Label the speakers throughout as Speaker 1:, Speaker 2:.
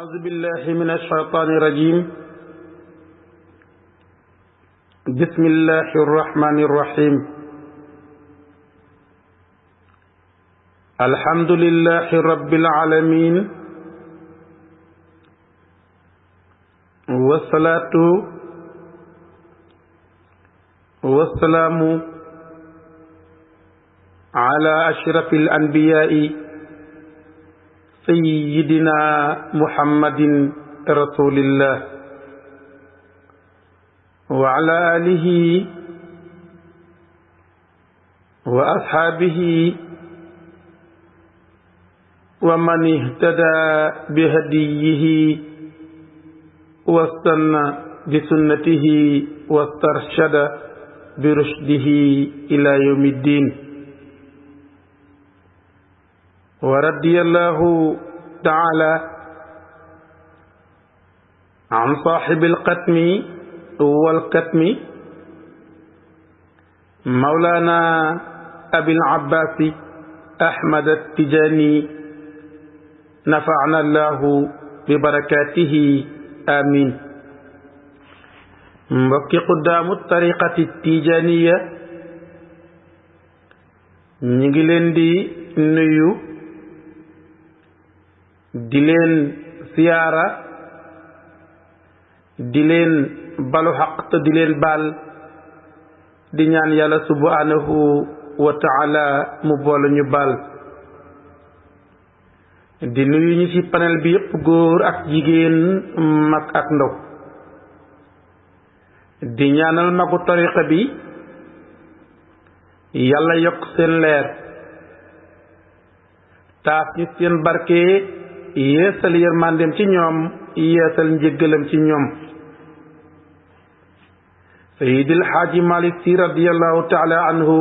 Speaker 1: أعوذ بالله من الشيطان الرجيم. بسم الله الرحمن الرحيم. الحمد لله رب العالمين، والصلاة والسلام على أشرف الأنبياء سيدنا محمد رسول الله وعلى آله وأصحابه ومن اهتدى بهديه واستنى بسنته واسترشد برشده إلى يوم الدين. ورضي الله تعالى عن صاحب القتم والكتم مولانا أبي العباس أحمد التجاني، نفعنا الله ببركاته آمين. mbokki quddaamu tariqati tijaniya ñi ngi leen di nuyu, di leen siyaara, di leen balu xaq te di leen baal, di ñaan yàlla subhanahu wa taala mu boole ñu baal. di nuyu ñi ci panel bi yépp, góor ak jigéen, mag ak ndaw. di ñaanal magu tariqa bi yàlla yokk seen leer, taas ñu seen barke, yeesal yërmandeem ci ñoom, yeesal njëggalam ci ñoom. Seydil Xaaji Malik Si radiyallahu taala anhu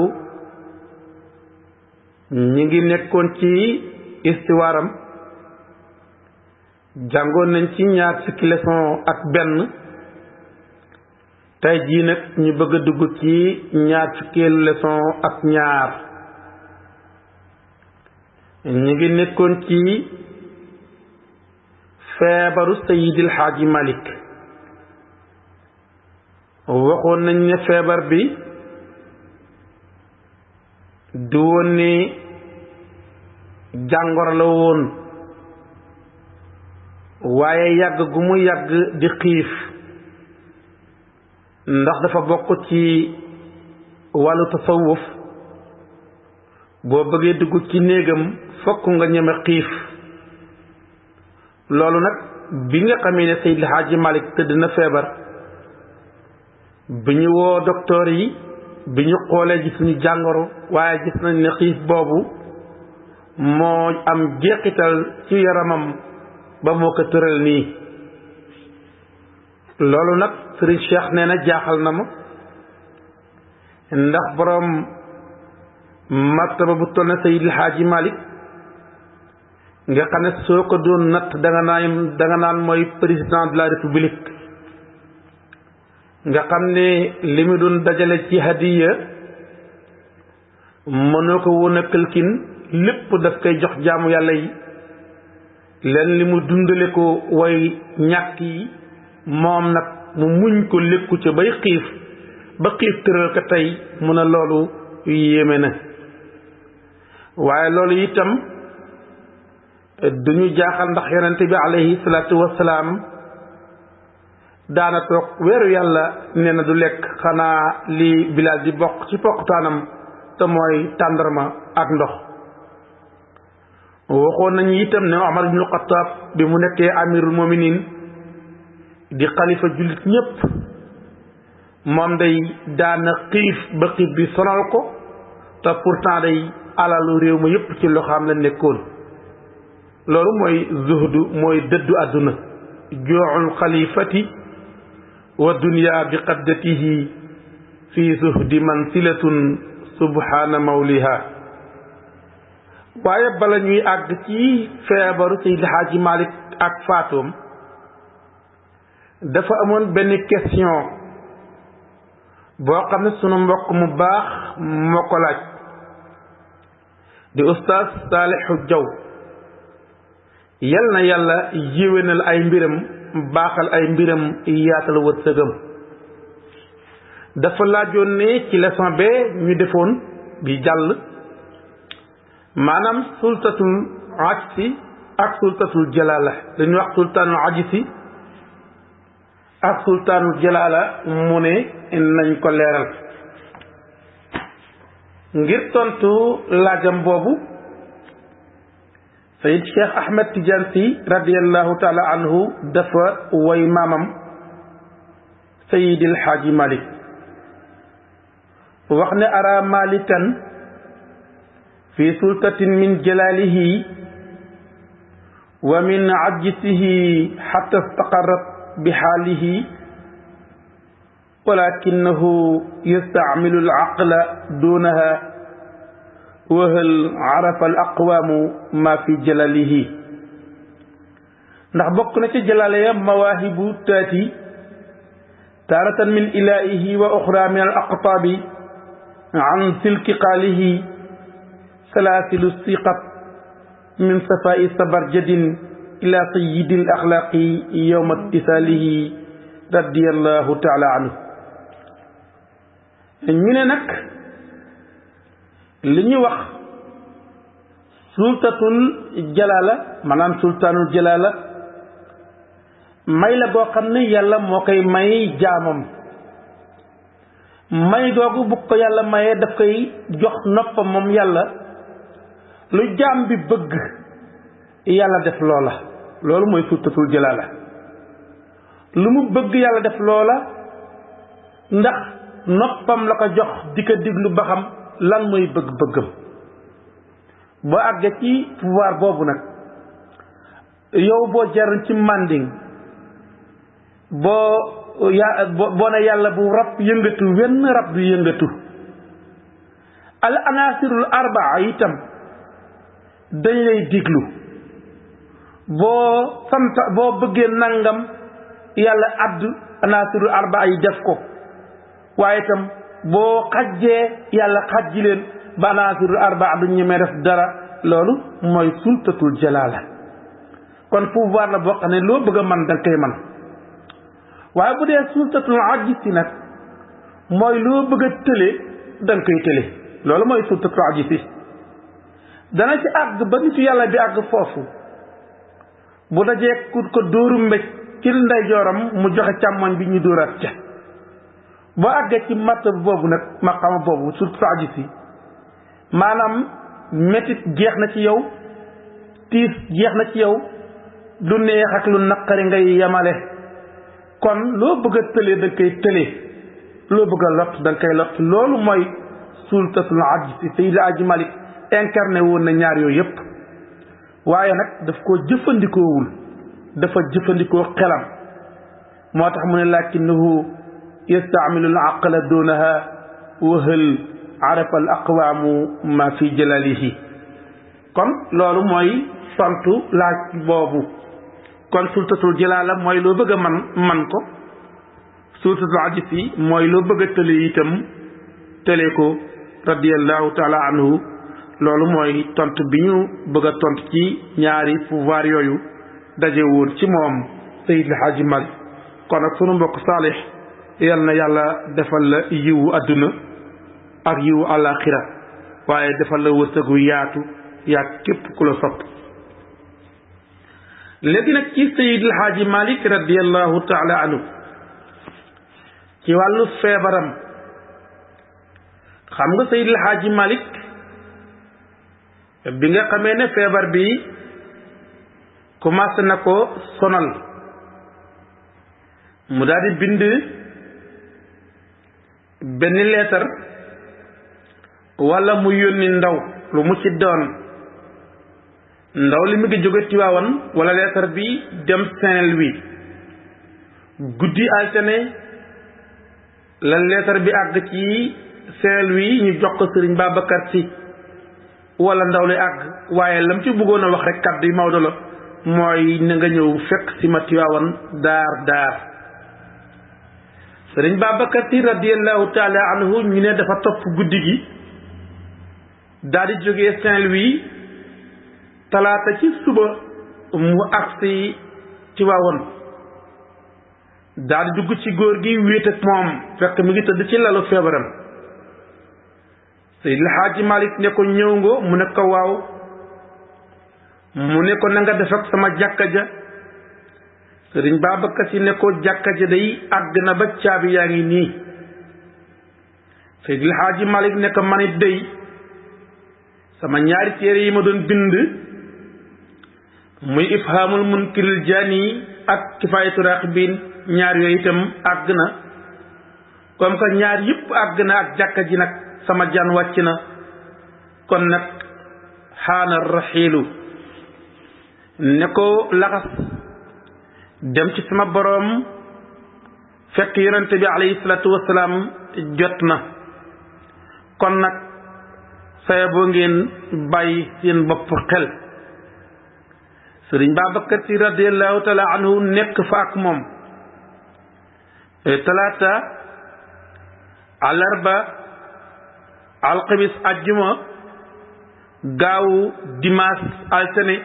Speaker 1: ñi ngi nekkoon ci istiwaaram, jàngoon nañ ci ñaar fukki leçon ak benn. tey jii nag ñu bëgg a dugg ci ñaar fukkeelu leçon ak ñaar. ñu ngi nekkoon ci feebaru Seydil Xaaji Malik. waxoon nañ ne feebar bi du woon ni jàngoro la woon, waaye yàgg gu mu yàgg di xiif, ndax dafa bokk ci wàllu tasawuf. boo bëggee dugg ci néegam fokk nga ñeme xiif. loolu nag bi nga xamee ne Seydil Hadji Malick tëdd na feebar, bi ñu woo docteur yi, bi ñu xoolee gis ñu jàngoro, waaye gis nañ ne xiif boobu moo am jeexital ci yaramam ba moo ko tëral nii. loolu nag Sëriñ Cheikh nee na jaaxal na ma, ndax boroom martaba bu toll na Seydil Hadji Malick nga xam ne soo ko doon natt danga naan mooy président de la république, nga xam ne li mu doon dajale ci hadiya mënoo ko woon a këlkin, lépp daf koy jox jaamu yàlla yi. leen li mu dundale ko way ñàkk yi, moom nag mu muñ ko lekku ca bay xiif, ba xiif tëral ko tey mu ne loolu yéeme na. waaye loolu itam duñu jaaxal, ndax yonente bi alayhi salaatu wassalaam daana toog weeru yàlla nee na du lekk xanaa li Bilaal di bokk ci poqtaanam, te mooy tàndarma ak ndox. waxoon nañu itam ne Omar ibnul Xattaab bi mu nekkee amirul muminin di xalifa jullit ñépp, moom day daana xiif ba xiif bi sonal ko, te pourtant day alalu réew ma yépp ci loxaam la nekkoon. loolu mooy zuhdu, mooy dëddu àdduna. jooxul xalifati wa dunya bi qaddatihi fi zuhdi mansilatun subhana mawliha. waaye bala ñuy àgg ci feebaru Seydi Hadji Malick ak faatoom, dafa amoon benn question boo xam ne sunu mbokk mu baax moo ko laaj. di oustaz Salihu Diaw yal na yàlla yéwénal ay mbiram baaxal ay mbiram yaatal wërsëgam. dafa laajoon ne ci leçon be ñu defoon bi jàll maanaam sultatul ajsi ak sultatul jalaala dañuy wax sultaanul ajsi ak sultaanul jalaala mu ne nañ ko leeral. ngir tontu laajam boobu Sayid Cheikh Ahmed Tidiane Sy radiyallahu taala anhu dafa woy maamam Sayidil Xaaji Malik wax ne ara malikan fi sultatin min jalalihi wa min ajsihi xatta istaqarrat bi xaalihi walakinahu yastacmilu alaqla dunaha wa hal arafa al aqwaamu ma fi jalalihi. ndax bokk na ci jalale ya mawaahibu taati taaratan min ilaahihi wa oxra min al aqtaabi an silki qaalihi salaasilu siqat min safaa'i sabarjadin ila sayyidil axlaaqi yowma ittisaalihi radiyallahu taala anhu. ñu ne nag li ñu wax sultatul jalaala maanaam sultaanul jalaala may la boo xam ne yàlla moo koy may jaamam. may googu bu ko yàlla mayee daf koy jox noppam moom yàlla lu jaam bi bëgg yàlla def loola. loolu mooy sultatul jalaala lu mu bëgg yàlla def loola ndax noppam la ko jox di ko diglu ba xam lan mooy bëgg-bëggam. boo àggee ci pouvoir boobu nag yow boo jaroon ci manding boo ne yàlla bu rab yëngatu wenn rab du yëngatu. al anasirul arbaa itam dañ lay diglu boo bëggee nangam yàlla àdd anasirul arbaa yi def ko waaye itam boo xajjee yàlla xajji leen ba anasirul arbaa du ñemee def dara. loolu mooy sultatul jalaala. kon pouvoir la boo xam ne loo bëgg a man danga koy man. waaye bu dee sultatul ajsi nag mooy loo bëgg a tële danga koy tële. loolu mooy sultatul ajsi. dana ci àgg ba nitu yàlla bi àgg foofu bu dajee ku ko dóoru mbéj ci ndeyjooram mu joxe càmmoñ bi ñu dóoraat ca. boo àggee ci martaba boobu nag maqama boobu sultatul ajsi maanaam metit jeex na ci yow tiis jeex na ci yow lu neex ak lu naqari ngay yemale. kon loo bëgg a tëlee da nga koy tëlee loo bëgg a lot da nga koy lot. loolu mooy sultatul ajsi. Seydi Aji Malik incarné woon na ñaar yooyu yépp waaye nag daf koo jëfandikoowul dafa jëfandikoo xelam. moo tax mu ne lakinnahu yastaamilu al aqla dunaha wa hal arafa al aqwaamu ma fi jalalihi. kon loolu mooy tontu laaj boobu. kon sultatul jalaala mooy loo bëgg a man ko. sultatul ajsi mooy loo bëgg a tële itam tële ko radiyallahu taala anhu. loolu mooy tontu bi ñu bëgg a tontu ci ñaari pouvoir yooyu daje woon ci moom Seydil Hadji Malick. kon ak sunu mbokk Saalix yal na yàlla defal la yiwu adduna ak yiwu àllaaxira waaye defal la wërsëgu yaatu yaa képp ku la sopp. léegi nag ci Seydil Hadji Malick radiyallahu taala anhu ci wàllu feebaram. xam nga Seydil Hadji Malick bi nga xamee ne feebar bi commencé na ko sonal mu daal di bind benn leetar walla mu yónni ndaw lu mu ci doon. ndaw li mu ngi jóge Tiwaawan walla leetar bi dem Saint-Louis. guddi altine la leetar bi àgg ci Saint-Louis ñu jox ko Sëriñ Babacar Sy walla ndaw li àgg waaye lam ci bëggoon a wax rek kàddu yi Maodo la mooy na nga ñëw fekk si ma Tiwaawan daar. Sëriñ Babacar Sy radiyallahu taala anhu ñu ne dafa topp guddi gi daal di jógee Saint-Louis talaata ci suba mu agsi ci waawoon daal di dugg ci góor gi wéet ak moom fekk mi ngi tëdd ci lalu feebaram Seydil Haaji Malick ne ko ñëw nga mu ne ko waaw mu ne ko na nga def ak sama jàkka ja Sëriñ Babacar Si ne ko jàkka ja day àgg na ba caabi yaa ngi nii Seydil Haaji Malick ne ko manit day sama ñaari téere yi ma doon bind muy Ifhaamul Munkiril Jaani ak Kifaayatu Raaxibiin ñaar yooyu itam àgg na comme que ñaar yëpp àgg na ak jàkka ji nag sama jaan wàcc na kon nag xaana raxiilu ne ko laxas dem ci sama boroom fekk yonente bi alayhi salaatu wasalaam jot na kon nag saya boo ngeen bàyyi seen bopp xel Sëriñ Babacar Si radiallahu taala anhu nekk fa ak moom talaata àllarba alxamis ajjuma gaawu dimanche altine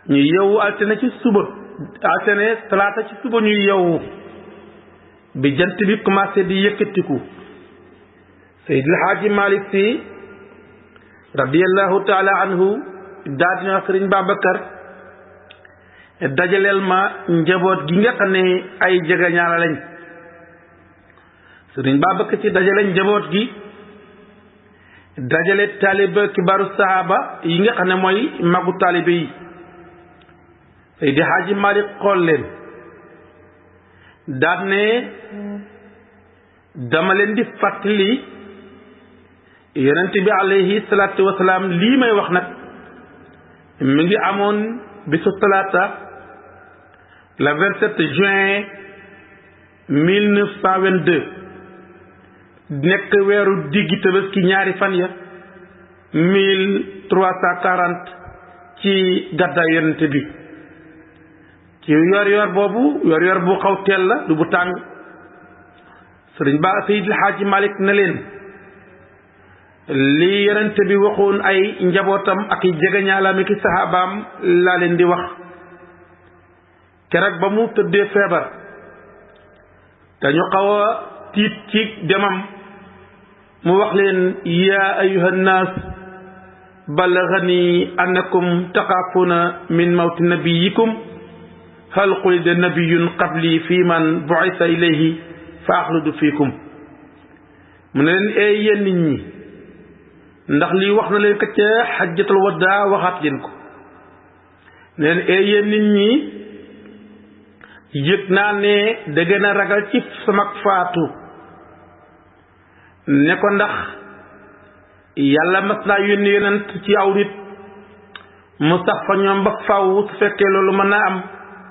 Speaker 1: ñu yeewu altine ci suba altine talaata ci suba ñu yeewu bi jant bi commencé di yëkkatiku Seydil Haaji Malick Si radiallahu taala anhu daal dina wax Sëriñ Babacar dajaleel ma njaboot gi nga xam ne ay jegeñaala lañ Sëriñ Babacar Si dajale njaboot gi dajale taaliba kibaaru sahaaba yi nga xam ne mooy magu taalibe yi Seydi Haaji Malick xool leen daal ne dama leen di fàttali yonent bi alayhi salaatu wasalaam lii may wax nag mi ngi amoon bisu talaata le 27 juin 1922 nekk weeru diggi Tabaski ñaari fan ya 1340 ci gàddaay yonent bi ci yor yor bu xaw teel la du bu tàng Sëriñ Ba Seydil Haaji Malick ne leen li yonent bi waxoon ay njabootam ak i jegeñaalaam ak i saxaabaam laa leen di wax keroog ba mu tëddee feebar dañu xaw a tiit ci demam mu wax leen yaa ayyuha nnaas balaghani annakum taxaafuuna min mawti nabiyikum hal qulida nabiyun qabli fi man bu'isa ilayhi fa axludu fiikum mu ne leen ee yéen nit ñi ndax lii wax na leen ko ca xajjatul waddaa waxaat leen ko ne leen ee yéen nit ñi yëg naa ne da gën a ragal ci sama faatu ne ko ndax yàlla mas naa yónni yonent ci aw nit mu sax fa ñoom ba faw su fekkee loolu mën naa am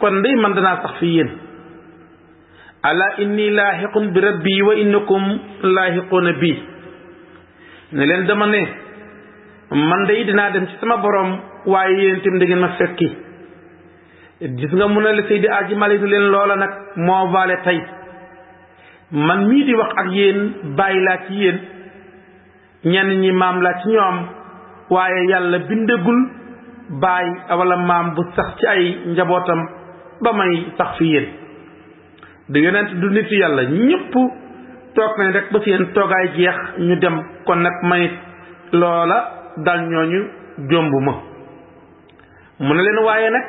Speaker 1: kon day man danaa sax fi yéen ala inni laaxiqun bi rabbi wa innakum laaxiquuna bi ne leen dama ne man day dinaa dem ci sama borom waaye yéen itam da ngeen ma fekki gis nga mun a la Seydi Aji Malick leen loola nag moo vaale tey man mii di wax ak yéen bàyyi laa ci yéen ñenn ñi maam laa ci ñoom waaye yàlla bindagul bàyyi wala maam bu sax ci ay njabootam ba may sax fi yéen du yonent du nit yàlla ñëpp toog nañ rek ba seen toogaay jeex ñu dem kon nag manit loola dal ñooñu jomb ma mu ne leen waaye nag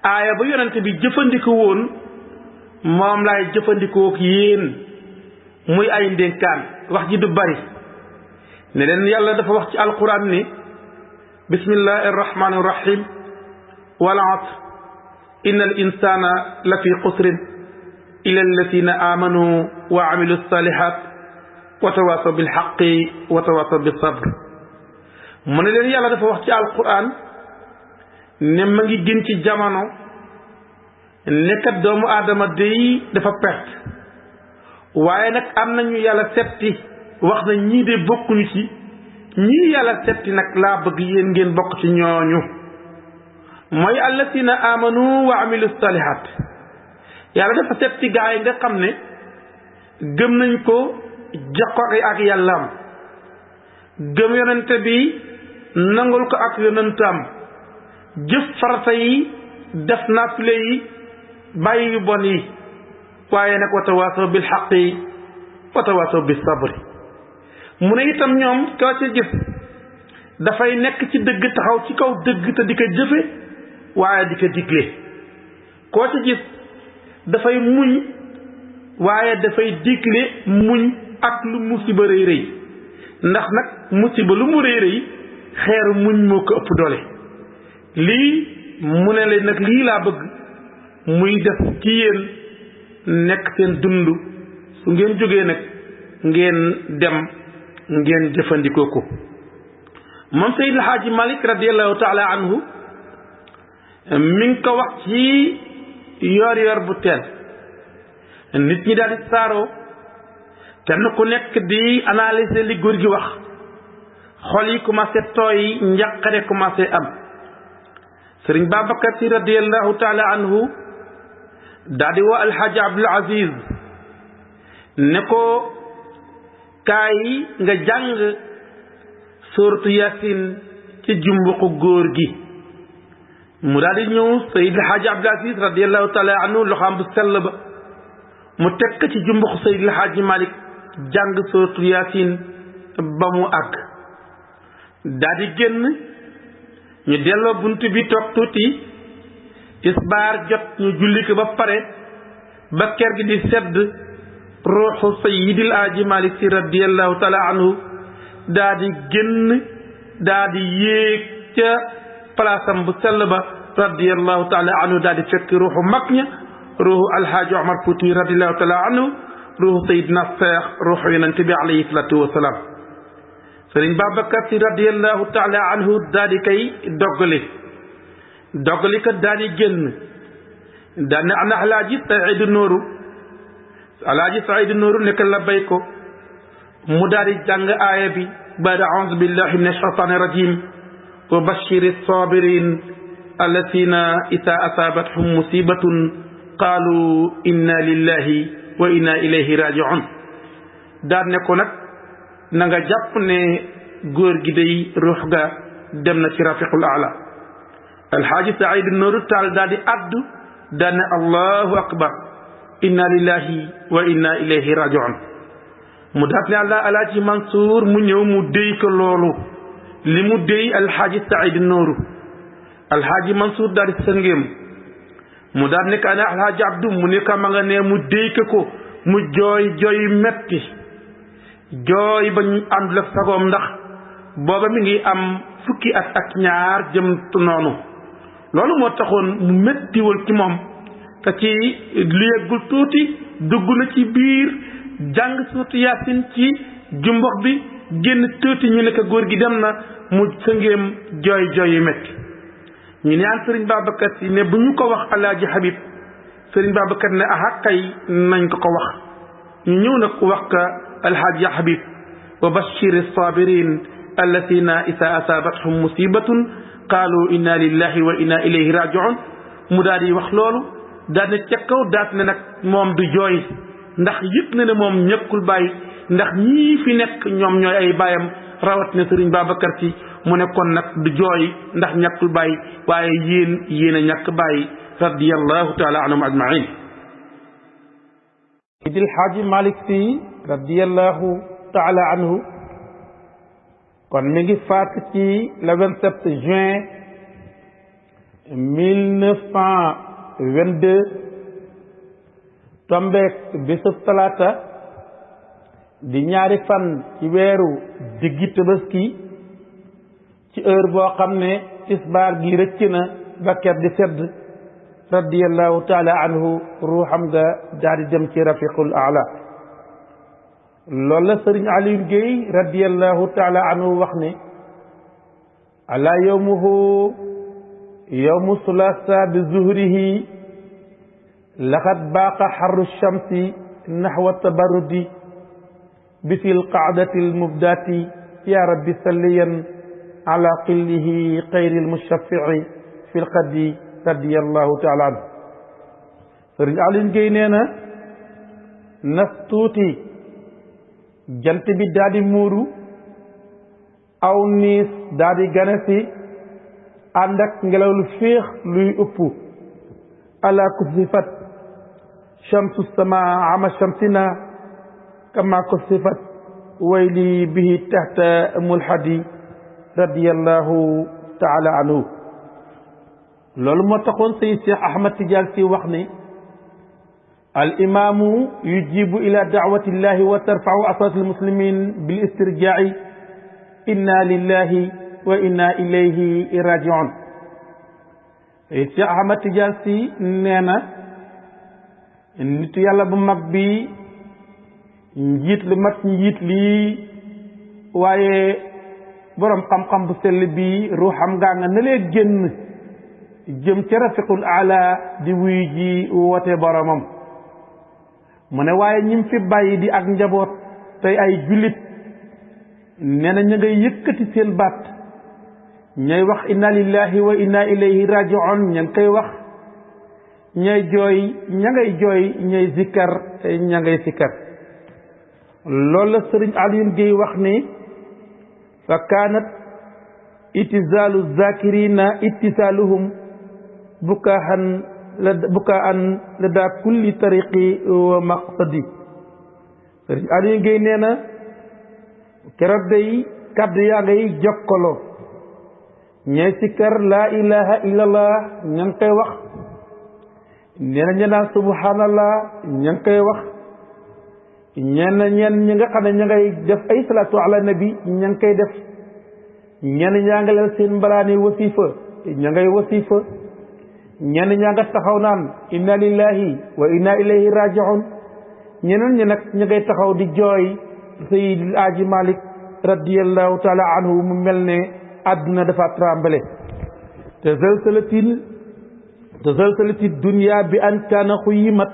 Speaker 1: aaya ba yonent bi jëfandikoo woon moom laay jëfandikoo ak yéen muy ay ndénkaan wax ji du bari ne leen yàlla dafa wax ci alquran ni bismillahi arrahmani irrahim wal asr inna al insana la fi xusrin illa alladina amanu wa amilu salihat wa tawasaw bil haqqi wa tawasaw bis sabr mu ne leen yàlla dafa wax ci alquran ne ma ngi gën ci jamono nekkat doomu aadama day dafa perte waaye nag am nañu yàlla setti wax na ñii de bokkuñu ci ñii yàlla setti nag laa bëgg yéen ngeen bokk ci ñooñu mooy allasina amanu wa amilu salihat yàlla dafa setti gaa yi nga xam ne gëm nañ ko jox ak yàllaam gëm yonente bi nangul ko ak yonentam jëf farata yi def naafile yi bàyyi yu bon yi waaye nag wa tawaasaw bil haqqi wa tawaasaw bis sabri mu ne itam ñoom koo ci gis dafay nekk ci dëgg taxaw ci kaw dëgg te di ko jëfe waaye di ko digle koo ci gis dafay muñ waaye dafay digle muñ ak lu musiba rëy rëy ndax nag musiba lu mu rëy rëy xeeru muñ moo ko ëpp doole lii mu ne leen nag lii laa bëgg muy def ci yéen nekk seen dund su ngeen jógee nag ngeen dem ngeen jëfandikoo ko moom Seydi El Hadji Malick radiallahu taala anhu mi ngi ko wax ci yor bu teel nit ñi daal di saaroo kenn ku nekk di analyser li góor gi wax xol yi commencé tooy njàqare commencé am sëriñ Babacar Si radiallahu taala anhu daal di woo alxaaji Abdul Aziz ne ko kaay nga jàng suuratu Yaasin ci jumbuqu góor gi mu daal di ñëw Seydi alxaaji Abdul Aziz radiallahu taala anhu loxaam bu sell ba mu tekk ci jumbuqu Seydi alxaaji Malick jàng suuratu Yaasin ba mu àgg daal di génn ñu delloo bunt bi toog tuuti tisbaar jot ñu julli ko ba pare ba ker gi di sedd ruuxu Sayyidil Haaji Malick Si radiyallahu taala anhu daa di génn daa di yéeg ca palaasam bu sell ba radiyallahu taala anhu daa di fekk ruuxu mag ña ruuxu alhaaji Omar Fuuti radiyallahu taala anhu ruuxu Sayyidina Seex ruuxu yonente bi alayhi salaatu wasalaam sëriñ Babacar Si radiyallahu taala anhu daa di kay doggali ko daa di génn daa ne ana alaaji Saydu Nooru nekk la bay ko mu daa di jàng aaya bi baada auzu billahi min ashaytaani rajim wa bashiri sabirin allatina ida asaabathum musibatun qaalu inna lillahi wa inna ilayhi rajiun daa ne ko nag na nga jàpp ne góor gi day ruux ga dem na ci rafiqul aala alxaaji Saydu Nooru Taal daa di addu daa ne allahu akbar inna lillahi wa inna ilayhi rajiun mu daat ne àlla alaaji Mansour mu ñëw mu déy ko loolu li mu déy alxaaji Saydu Nooru alxaaji Mansour daal di sëngéem mu daat nekk ana alxaaji Abdou mu ne ko ma nga ne mu déy ko mu jooy metti jooy ba ñu àndul ak sagoom ndax booba mi ngi am fukki at ak ñaar jëm noonu loolu moo taxoon mu méttiwul ci moom te ci léegul tuuti dugg na ci biir jàng suuratu Yaasin ci jumbox bi génn tuuti ñu ne ko góor gi dem na mu sëngéem jooy yu métti ñu ñaan sëriñ Babacar Si ne bu ñu ko wax alaaji Habib sëriñ Babacar ne aha kay nañ ko wax ñu ñëw nag wax ka alhaaji Habib wa bashiri sabirin allatina isa asaabathum musibatun qaalu inna lillahi wa inna ilayhi rajiun mu daal di wax loolu daal ne ca kaw daat ne nag moom du jooy ndax yëg na ne moom ñàkkul bàyyi ndax ñii fi nekk ñoom ñooy ay baayam rawat ne sëriñ Babacar Si mu ne kon nag du jooy ndax ñàkkul bàyyi waaye yéen a ñàkk bàyyi radiyallahu taala anhum ajmain Seydil Haaji Malick Si radiyallahu taala anhu kon mi ngi faat ci le 27 juin 1922 tombeek bésub talaata di ñaari fan ci weeru diggi Tabaski ci heure boo xam ne tisbaar gi rëcc na ba ker di sedd radiyallahu taala anhu ruuxam nga daal di dem ci rafiqul aala loolu la sëriñ Aliou Guèye radiyallahu taala anhu wax ne ala yawmuhu yawmu sulasa bi zuhrihi laqad baaqa xarru shamsi naxwa tabarrudi bisil qaadati almubdaati ya rabbi salliyan ala qillihi xayri almushaffici fi lqaddi radiyallahu taala anhu sëriñ Aliou Guèye nee na nas tuuti jant bi daal di muuru aw niis daal di gane si ànd ak ngelaw lu féex luy ëpp ala kusifat shamsu sama ama shamsina kama kusifat wayli bihi tahta mulhadi radiyallahu taala anhu loolu moo taxoon Seydi Cheikh Ahmad Tidiane Sy wax ne al imaamu yujibu ila daawati llahi wa tarfau aswat almuslimin bil istirjai inna lillahi wa inna ilayhi rajiun Seydi Cheikh Ahmad Tidiane Sy nee na nitu yàlla bu mag bi njiit lu mat njiit lii waaye boroom xam-xam bu sell bi ruuxam ngaa nga na lee génn jëm ca rafiqul ala di wuy ji woote boromam mu ne waaye ñim fi bàyyi di ak njaboot tey ay jullit nee na ña ngay yëkkati seen baat ñay wax inna lillahi wa inna ilayhi rajiun ña ngi koy wax ñay jooy ña ngay jooy ñay zikkar ña ngay zikkar loolu la sëriñ Alioune Guèye wax ne fa kaanat itizaalu zakirina ittisaaluhum bukaan la daa kulli tariqi wa maqsadi sëriñ Alioune Guèye nee na keroog day kàddu yaa ngay jokkaloo ñay sikkar laa ilaha illallah ña ngi koy wax nee na ña naan subhanallah ña ngi koy wax ñenn ñi nga xam ne ña ngay def ay salaatu ala nabi ña ngi koy def ñenn ñaa nga leel seen mbalaani wasifa ña ngay wasifa ñenn ñaa nga taxaw naan inna lillahi wa inna ilayhi rajiun ñeneen ñi nag ña ngay taxaw di jooy Seydil Aji Malik radiyallahu taala anhu mu mel ne àdduna dafa trembale tazalzalati dunya bi an kaana xuyimat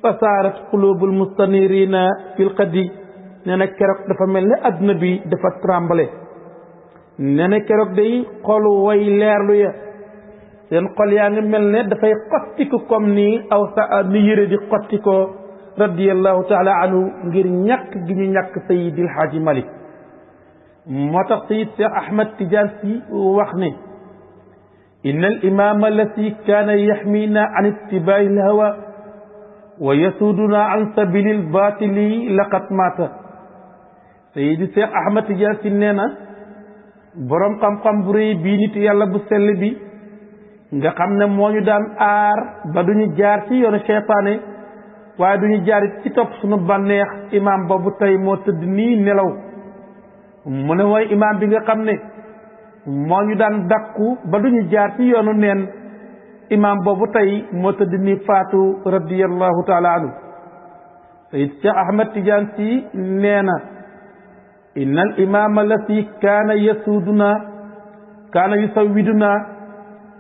Speaker 1: fasaarat qulubul mustanirina fil qadi nee na keroog dafa mel ne àdduna bi dafa trembale nee na keroog day xolu way leerlu ya seen xol yaa ngi mel ne dafay xottiku comme ni aw sa ni yëre di xottikoo radiyallahu taala anhu ngir ñàkk gi ñu ñàkk Seydil Haaji Malik moo tax Seydi Cheikh Ahmad Tidiane Sy wax ne inna al imama allati kaana yaxmina an ittibaai l hawa wa yasuuduna an sabili l batili laqad maata Seydi Cheikh Ahmad Tidiane Sy nee na boroom xam-xam bu rëy bii nit yàlla bu sell bi nga xam ne moo ñu daan aar ba duñu jaar ci yoonu seytaane waaye duñu jaarit ci topp suñu bànneex imaam boobu tey moo tëdd nii nelaw mu ne mooy imaam bi nga xam ne moo ñu daan dakku ba duñu jaar ci yoonu neen imaam boobu tey moo tëdd nii faatu radiyallahu taala anhu Sayyid Cheikh Ahmad Tidiane Sy nee na inna al imaam allati kaana yasuuduna kaana yusawwiduna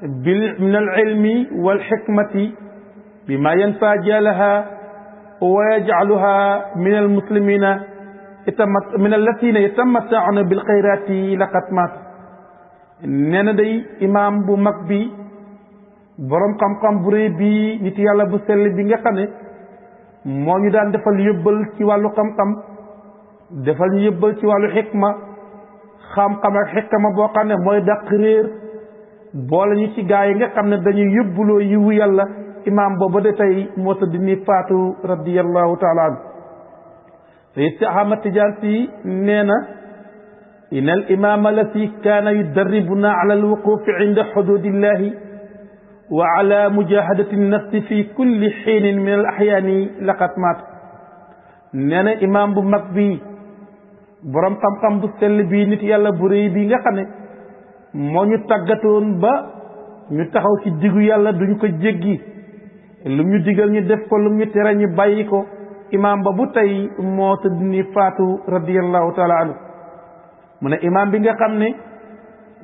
Speaker 1: min al ilmi wal xikmati bima yanfa jalaha wa yajcaluha min al muslimina min allatina yatamattauna bil xayrati laqad maat nee na day imaam bu mag bi boroom xam-xam bu rëy bi nit yàlla bu sell bi nga xam ne moo ñu daan defal yëbbal ci wàllu xam-xam defal ñu yëbbal ci wàllu xikma xam-xam ak xikma boo xam ne mooy dàq réer boole ñu ci gaa yi nga xam ne dañuy yóbbuloo yiwu yàlla imaam booba de tey moo tëdd ni faatu radiyallahu taala anhu Sayyid Cheikh Ahmad Tidiane Sy nee na inna al imaama allati kaana yudarribuna ala alwuqufi inda xududillahi wa ala mujahadati nafsi fi kulli xiinin min al axyaani laqad maat nee na imaam bu mag bi boroom xam-xam bu sell bii nit yàlla bu rëy bi nga xam ne moo ñu tàggatoon ba ñu taxaw ci diggu yàlla duñ ko jéggi lum ñu digal ñu def ko lum ñu tere ñu bàyyi ko imaam ba bu tey moo tëdd ni faatu radiyallahu taala anhu mu ne imaam bi nga xam ne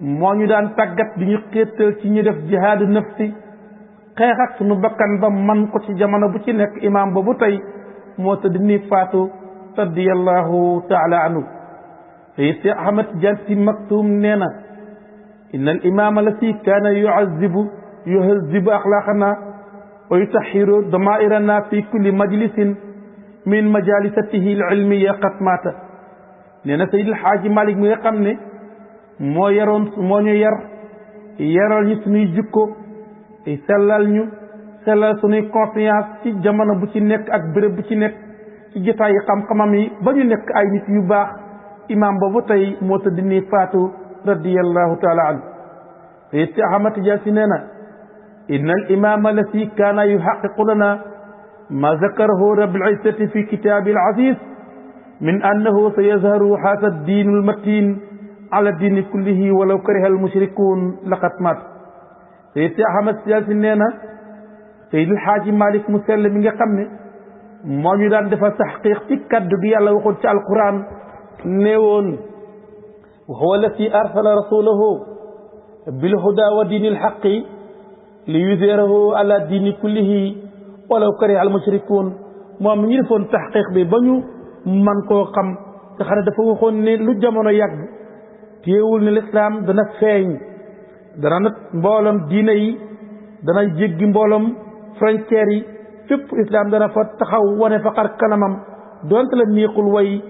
Speaker 1: moo ñu daan tàggat di ñu xéetal ci ñu def jihaadu nafsi xeex ak suñu bakkan ba man ko ci jamono bu ci nekk imaam ba bu tey moo tëdd ni faatu radiyallahu taala anhu Sayyid Cheikh Ahmad Tidiane Sy Maktoum nee na inna al imaama allati kaana yuhazzibu axlaaqana wa yutahiru damaa'irana fi kulli majlisin min majalisatihi al ilmiya qad maata nee na Seydil Haaji Malik mi nga xam ne moo ñu yar yaral ñu suñuy jikko sellal ñu sellal suñuy confiance ci jamono bu ci nekk ak béréb bu ci nekk ci jotaay yi xam-xamam yi ba ñu nekk ay nit yu baax imam boobu tey moo tëdd nii faatu radiyallahu taala anhu te si Ahmad Tidiane si nee na inna al imam allati kaana yuhaqiqu lana ma zakarahu rabbul izzati fi kitaabil aziz min annahu sayazharu haadha ad-diin al-matiin ala diini kullihi walaw kariha al-mushrikuun laqad maat te si Ahmad Tidiane si nee na Seydil Haaji Malick mu sell mi nga xam ne moo ñu daan defal taxqiq ci kaddu bi yàlla waxoon ci alquran ne woon wa huwa allati arsala rasulahu bil huda wa diinil haqqi li yuzhirahu ala diini kullihi walaw kariha al mushrikuun moom mi ñu defoon taxqiq bi ba ñu man koo xam te xam ne dafa waxoon ne lu jamono yàgg téewul ne lislaam dana feeñ dana nag mbooloom diine yi dana jéggi mbooloom frontières yi fépp islam dana fa taxaw wane fa xar kanamam donte la neexul way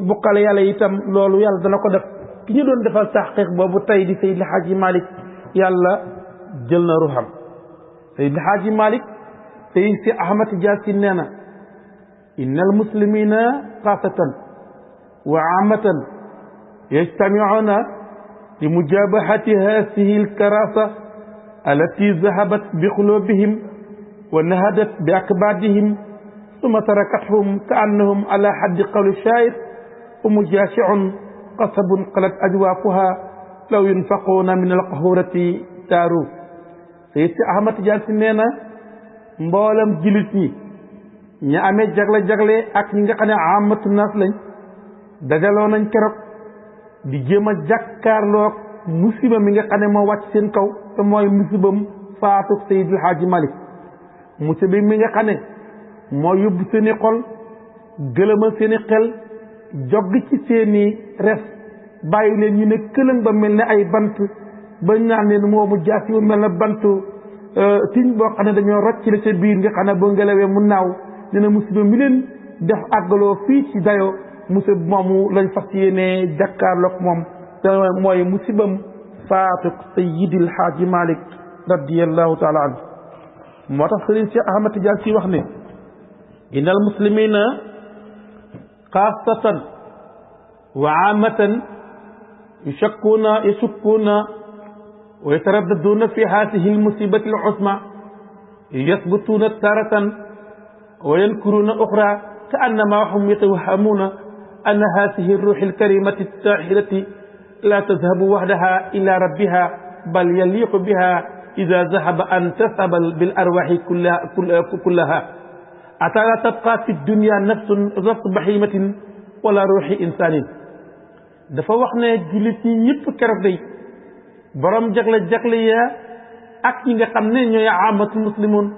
Speaker 1: bukkale yàlla itam loolu yàlla dana ko def ki ñu doon defal taxqiq boobu tey di Seydil Haaji Malick yàlla jël na ruuxam Seydil Haaji Malick Seyd si Ahmad Tidiane si nee na inna al muslimina xaasatan wa amatan yajtamiuna li mujabahati hadihi al karasa allati zahabat bi qulubihim wa nahadat bi akbadihim summa tarakathum ka annahum ala haddi qawli shaa'ir wa mujaashi'un qasabun qalat ajwaafuha law yunfaquuna min alqahurati taaru Seyd si Ahmad Tidiane si nee na mboolam jilit ñi ñi amee jagle-jagle ak ñi nga xam ne amatu naas lañ dajaloo nañ keroog di jéem a jàkkaarloog musiba mi nga xam ne moo wàcc seen kaw te mooy musibam faatu Seydil Haaji Malick musiba mi nga xam ne moo yóbbu seeni xol gëlëmal seeni xel joggi ci seeni res bàyyi leen ñu ne këlëng ba mel ne ay bant ba ñaan leen moomu jaas yu mel ne bantu tiñ boo xam ne dañoo rocc la ca biir nga xam ne boo ngelawee mu naaw ne na musiba mi leen def àggaloo fii ci dayoo musiba moomu lañ fas yéenee jàkkaarloog moom te mooy musibam faatu Seydil Haaji Malick radiyallahu taala anhu moo tax Sëriñ Cheikh Ahmad Tidiane si wax ne inna al muslimina xaasatan wa amatan yashukkuuna wa yataraddaduuna fi haadihi al musibati al uzma yasbutuuna taratan wa yankuruuna uxra ka annama hum yatawahhamuuna anna haadihi ruuhi al karimati al taahirati la tazhabu wahdaha ila rabbiha bal yaliqu biha ida zahaba an tasaba bil arwaxi kullaha ata la tabqa fi dunya nafsun bahimatin wala ruuxi insanin dafa wax ne jullit ñi ñëpp keroog day borom jagle ya ak ñi nga xam ne ñooy amatul muslimun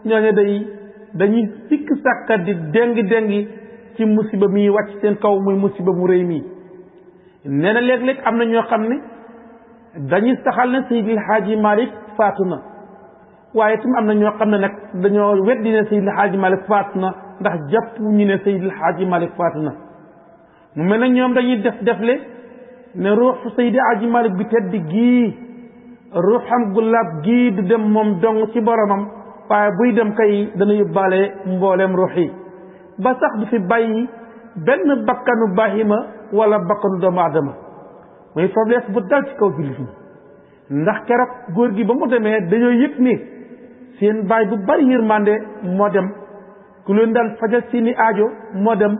Speaker 1: ñooñu day dañuy sikk sàkka di déngi ci musiba mi wàcc seen kaw muy musiba mu rëy mi nee na léeg-léeg am na ñoo xam ne dañuy saxal ne Seydil Haaji Malick faatu na waaye tam am na ñoo xam ne nag dañoo weddi ne Seydil Haaji Malick faatu na ndax jàpp ñu ne Seydil Haaji Malick faatu na mu mel ne ñoom dañuy defle ne ruuxu Seydil Haaji Malick bi tedd gii ruuxam gu laab gii du dem moom dong ci boromam waaye buy dem kay dana yóbbaale mbooleem ruux yi ba sax du fi bàyyi benn bakkanu bahima wala bakkanu doomu aadama mooy faiblesse bu dal ci kaw jullit ñi ndax keroog góor gi ba mu demee dañoo yëg ni seen baay bu bari yërmande moo dem ku leen daan fajal seeni aajo moo dem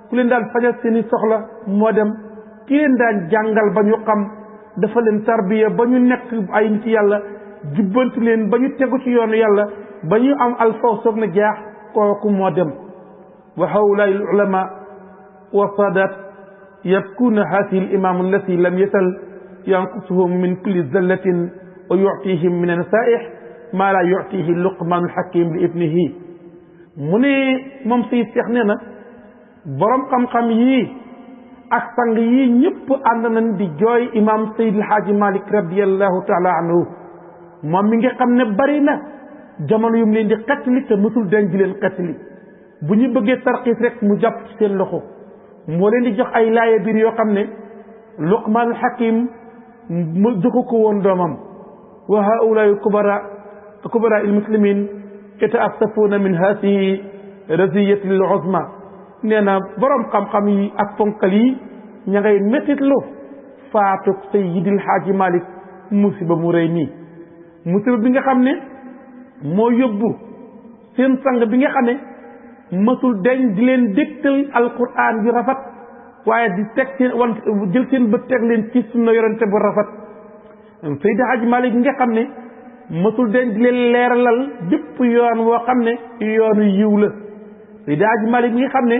Speaker 1: ku leen daan fajal seeni soxla moo dem ki leen daan jàngal ba ñu xam dafa leen tarbiya ba ñu nekk ay nit yàlla jubbanti leen ba ñu tegu ci yoonu yàlla ba ñu am alfaw soog na jaax kooku moo dem wa haulaai al ulama wa sadat yabkuuna haadihi al imam allati lam yasal yanqusuhum min kulli zallatin wa yu'tihim min an-nasaa'ih ma la yu'tihi luqman al-hakim li ibnihi mu ne moom Seydi Cheikh nee na borom xam-xam yii ak sang yii ñëpp ànd nañ di jooy imam Seydil Haaji Malick radiyallahu taala anhu moom mi nga xam ne bari na jamono yum leen di xettali te mësul denc leen xettali bu ñu bëggee tarxiis rek mu jàpp ci seen loxo moo leen di jox ay laaya biir yoo xam ne Luqmaanul Hakim mu joxu ko woon doomam wa haulaai kubara il muslimin yata'assafuuna min haasihi raziyati l uzma nee na borom xam-xam yi ak ponkal yi ña ngay métitlu faatu Seydil Haaji Malick musiba mu rëy nii musiba bi nga xam ne moo yóbbu seen sang bi nga xam ne mësul deñ di leen dégtal alquran yu rafet waaye di teg seen jël seen bët teg leen ci sunna yorante bu rafet Seydil Haaji Malick bi nga xam ne mësul deñ di leen leeralal bépp yoon woo xam ne yoonu yiw la Seydil Haaji Malick bi nga xam ne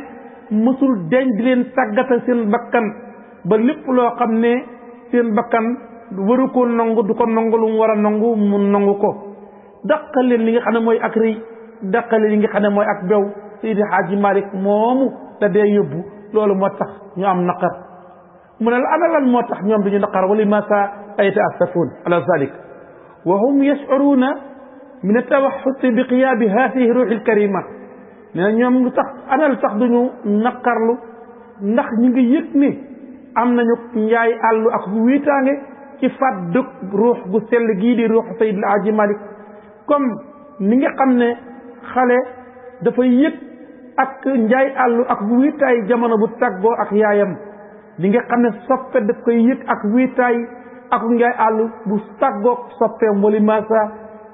Speaker 1: mësul deñ di leen tàggatal seen bakkan ba lépp loo xam ne seen bakkan waru ko nangu du ko nangu lu mu war a nangu mu nangu ko daqal leen li nga xam ne mooy ak rëy daqal leen li nga xam ne mooy ak bew Seydi Haaji Malick moomu da dee yóbbu loolu moo tax ñu am naqar mu ne la ana lan moo tax ñoom duñu naqar wala ma sa yata'assafuun ala zalik wa hum yash'uruuna min at-tawahhut bi qiyaabi haadihi ruuhi al-karima nee na ñoom lu tax ana lu tax duñu naqarlu ndax ñu ngi yëg ni am nañu njaay àllu ak wiitaange ci fàddug ruux gu sell gii di ruux Seydil Haaji Malick comme ni nga xam ne xale dafa yëg ak njaay àllu ak wiitaay jamono bu tàggoo ak yaayam li nga xam ne soppe daf koy yëg ak wiitaay ak njaay àllu bu tàggoog soppeem wali masa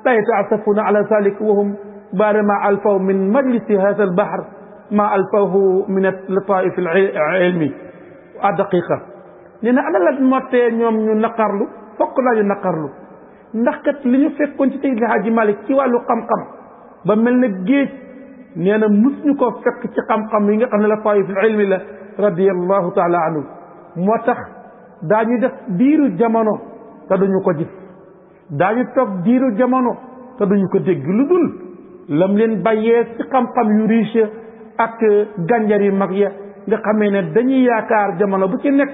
Speaker 1: la yata'assafuuna ala zalik wa hum baada ma alfaw min majlisi hada al bahr ma alfawhu min lataif al ilmi a daqiqa nee na ana la moo tee ñoom ñu naqarlu fokk laa ñu naqarlu ndax kat li ñu fekkoon ci Seydil Haaji Malick ci wàllu xam-xam ba mel na géej nee na mus ñu ko fekk ci xam-xam yi nga xam ne la taiful ilmi la radiyallahu taala anhu moo tax daañu def diiru jamono te duñu ko gis daañu toog diiru jamono te duñu ko dégg lu dul lam leen bàyyee ci xam-xam yu riche ak gànjar yu mag ya nga xamee ne dañuy yaakaar jamono bu ci nekk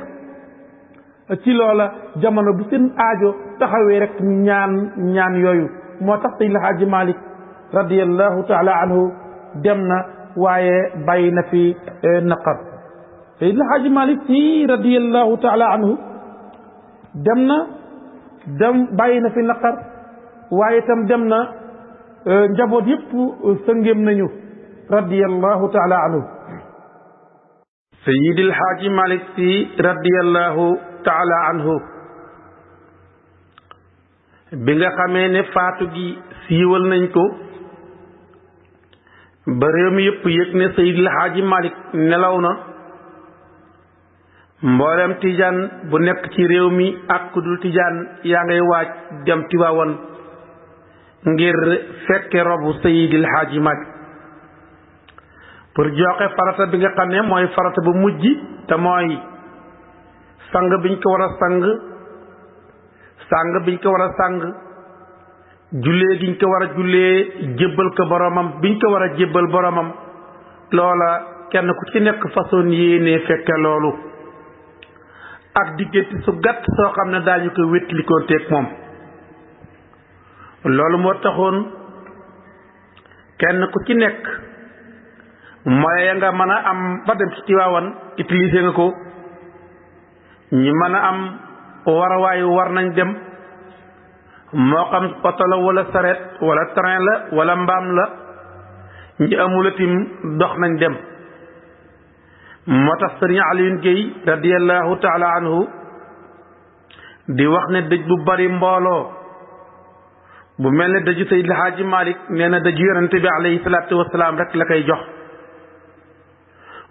Speaker 1: ci loola jamono bu seen aajo taxawee rek ñaan yooyu moo tax Seydil Haaji Malick radiyallahu taala anhu dem na waaye bàyyi na fi naqar Seydil Haaji Malick ci radiyallahu taala anhu dem bàyyi na fi naqar waaye itam dem na njaboot yëpp sëngéem nañu radiyallahu taala anhu Seydil Haaji Malick Sy radiyallahu taala anhu bi nga xamee ne faatu gi siiwal nañ ko ba réew mi yëpp yëg ne Seydil Haaji Malick nelaw na mboolem tijaan bu nekk ci réew mi ak ku dul tijaan yaa ngay waaj dem Tiwaawan ngir fekke robu Seydil Haaji Malick pour joxe farata bi nga xam ne mooy farata bu mujj te mooy sang biñ ko war a sang biñ ko war a sang jullee giñ ko war a jullee jébbal ko boromam biñ ko war a jébbal boromam loola kenn ku ci nekk façon yéene fekke loolu ak diggante su gàtt soo xam ne daañu ko wéttalikoon teeg moom loolu moo taxoon kenn ku ci nekk mooy ya nga mën a am ba dem ci Tiwaawan utiliser nga ko ñi mën a am warawaayu war nañ dem moo xam oto la wala saret wala train la wala mbaam la ñi amulatim dox nañ dem moo tax sëriñ Alioune Guèye radiyallahu taala anhu di wax ne dëj bu bari mbooloo bu mel ne dëju Seydil Haaji Malick nee na dëju yonente bi alayhi salaatu wasalaam rek la koy jox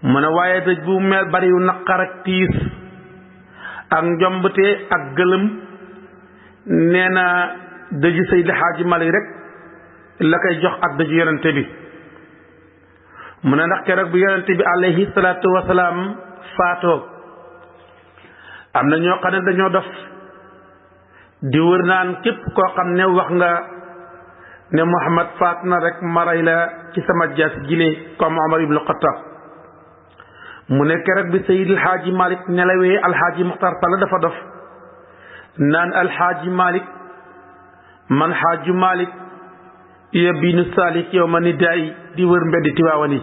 Speaker 1: mu ne waaye dëj bu mel bariwu naqar ak tiis ak njombte ak gëlëm nee na dëju Seydil Haaji Malick rek la koy jox ak dëju yonente bi mu ne ndax keroog bu yonente bi alayhi salaatu wasalaam faatoo am na ñoo xam ne dañoo dof di wër naan képp koo xam ne wax nga ne Muhammad faat na rek maray la ci sama jaas jile comme Omar ibnu Xattaab mu ne keroog bi Seydil Haaji Malick nelawee alxaaji Muxtaar Sall dafa dof naan alxaaji Malick man xaaju Malick yabinu saalik yow ma ni daay di wër mbeddi Tiwaawan yi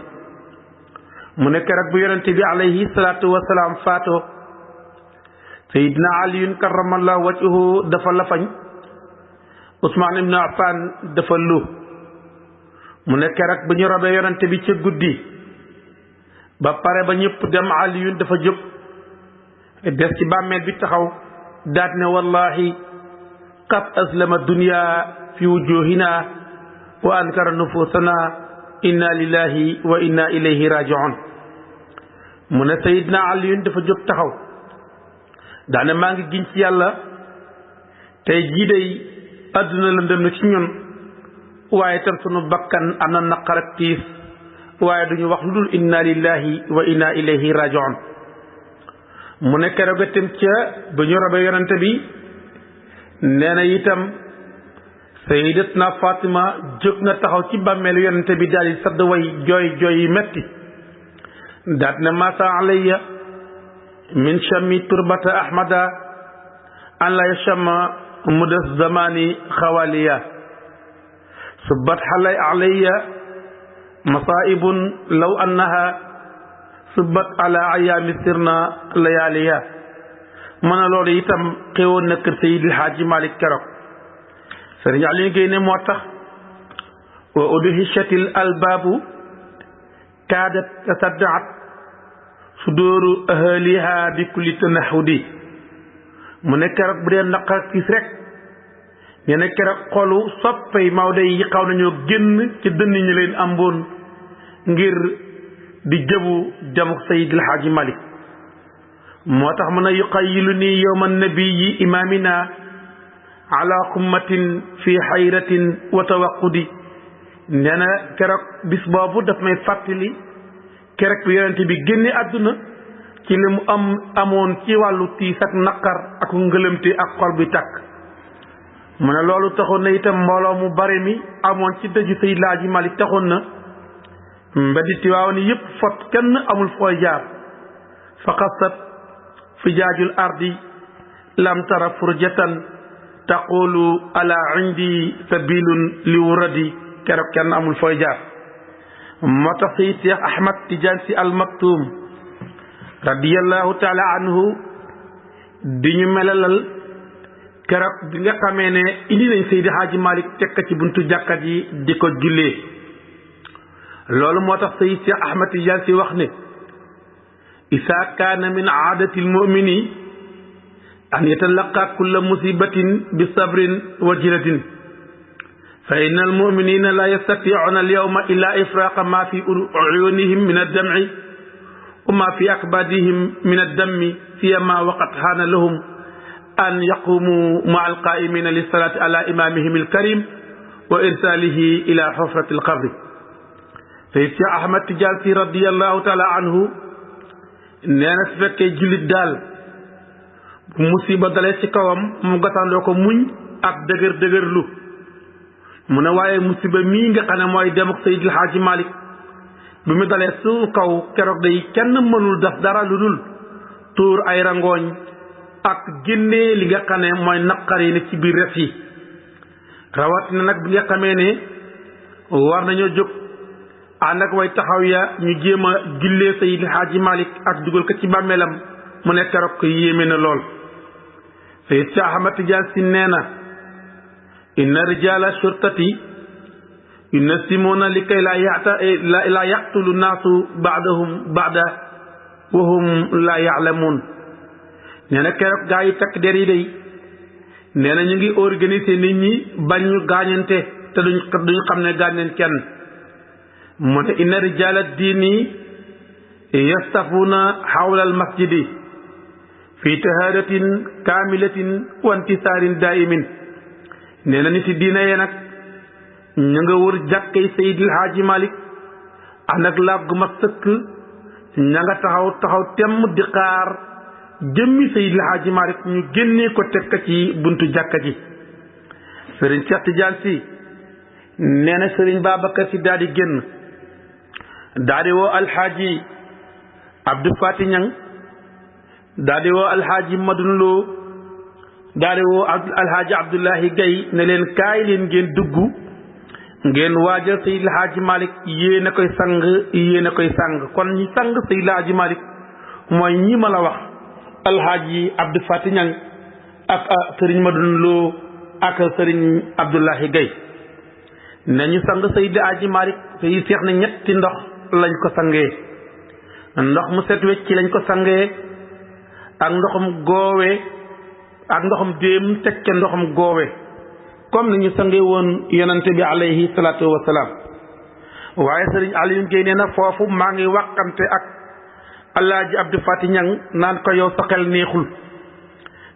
Speaker 1: mu ne keroog bu yonente bi alayhi salaatu wasalaam faatoo Seydina Aliyun karamallahu wajhahu dafa lafañ Ousmane ibn Affan dafa lu mu ne keroog ba ñu robee yonante bi ca guddi ba pare ba ñëpp dem Aliyun dafa jóg des ci bàmmeel bi taxaw daat ne wallahi qad aslama dunya fi wujuhina wa ankara nufusana inna lillahi wa inna ilayhi raji'un mu ne Seydina Aliyun dafa jóg taxaw daane maa ngi giñ ci yàlla tey jii day àdduna lëndëm na ci ñun waaye tam sunu bakkan am na naqar ak tiis waaye duñu wax lu dul inna lillahi wa inna ilayhi raji'un mu ne keroog itam ca ba ñu robee yonante bi nee na itam sayyidatna Fatima jóg na taxaw ci bàmmeelu yonante bi daal di sadd way jooy jooy yi metti daat ne masa alayya min chammi turbata ahmada an la yashama mudas zamani xawaliya subat xalay alayya masaibun law annaha subat ala ayaami sirna layaaliya mën a loolu itam xewoon na kër Seydil Haaji Malick keroog Sëriñ Aliou Guèye ne moo tax wa udhishatil albaabu kaadat tasaddaat sudóoru ahaliha bi kulli tanahudi mu ne keroog bu dee naqar tiis rek nee na keroog xolu soppey Maodo yi xaw nañoo génn ci dënn ñu leen amboon ngir di jëbu jamuk Seydil Haaji Malick moo tax mën a yuqayilu nii yowma nabiyi imaamina ala xummatin fi xayratin wa tawaqudi nee na keroog bis boobu daf may fàttali keroog bi yonente bi génne àdduna ci li mu amoon ci wàllu tiis ak naqar ak ngëlëmte ak xol bi takk mu ne loolu taxoon na itam mbooloo mu bare mi amoon ci dëju Seydil Haaji Malick taxoon na mbeddi Tiwaawan ni yëpp fot kenn amul fooy jaar fa xasat fijaajul ardi lam tara furjatan taqulu ala indi sabilun li wuradi keroog kenn amul fooy jaar moo tax Seydi Cheikh Ahmad Tidiane Sy Al Maktoum radiyallahu taala anhu di ñu melalal keroog bi nga xamee ne indi nañ Seydi Haaji Malick tekk ci buntu jàkkat yi di ko jullee loolu moo tax Seydi Cheikh Ahmad Tidiane Sy wax ne isa kaana min aadati almumini an yatalaqa kulla musibatin bi sabrin wa jiratin fa inna almuminina la yastatiuna alyawma illa ifraqa ma fi uyunihim min addam'i wa ma fi akbadihim min addammi siyama waqad hana lahum an yaqumu ma alqaimina lissalati ala imamihim alkarim wa irsalihi ila hufrati alqabri Seyd Cheikh Ahmad Tidiane Sy radiyallahu taala anhu nee na su fekkee jullit daal bu musiba dalee ci kawam mu gatandoo ko muñ ak dëgërlu mu ne waaye musiba mii nga xam ne mooy dem ak Seydil Haaji Malick bi mu dalee su kaw keroog day kenn mënul def dara lu dul tuur ay rangooñ ak génnee li nga xam ne mooy naqar yi ne ci biir res yi rawat na nag bi nga xamee ne war nañoo jóg ànd ak way taxaw ya ñu jéem a jullee Seydil Haaji Malick ak dugal ko ci bàmmeelam mu ne keroog ko yéeme na lool Seyd Cheikh Ahmad Tidiane Sy nee na inna rijala shurtati yunasimuna li kay la yaqtulu naasu baadahum baada wa hum la yaalamuun nee na keroog gaa yi takk der yi day nee na ñu ngi organiser nit ñi bañ ñu gaañante te duñu xam ne gaañ leen kenn mu ne inna rijala diini yastafuna xawla al masjidi fi taharatin kaamilatin wa intisaarin daimin nee na nit yi diina yee nag ñu nga wër jàkkay Seydil Haaji Malick ànd ak laab gu ma sëkk ña nga taxaw temm di xaar jëmmi Seydil Haaji Malick ñu génnee ko teg ko ci buntu jàkka ji Sëriñ Cheikh Tidiane Sy nee na Sëriñ Babacar Sy daal di génn daal di woo alxaaji Abdou Fati Ñang daal di woo alxaaji Madun Lo daal di woo alxaaji Abdoulahi Gaye ne leen kaay leen ngeen dugg ngeen waajal Seydil Haaji Malick yéen a koy sang kon ñi sang Seydil Haaji Malick mooy ñi ma la wax alxaaji Abdou Fati Ñang ak Sëriñ Madun Lo ak sëriñ Abdoulahi Gaye ne ñu sang Seydi Aji Malick yi seex na ñetti ndox lañ ko sangee ndox mu set wecc lañ ko sangee ak ndoxum goowe ak ndoxum déem teg ca ndoxum goowe comme ni ñu sangee woon yonente bi alayhi salaatu wasalaam waaye sëriñ Alioune Guèye nee na foofu maa ngi wàqante ak Alaaji Abdou Fati Ñang naan ko yow sa xel neexul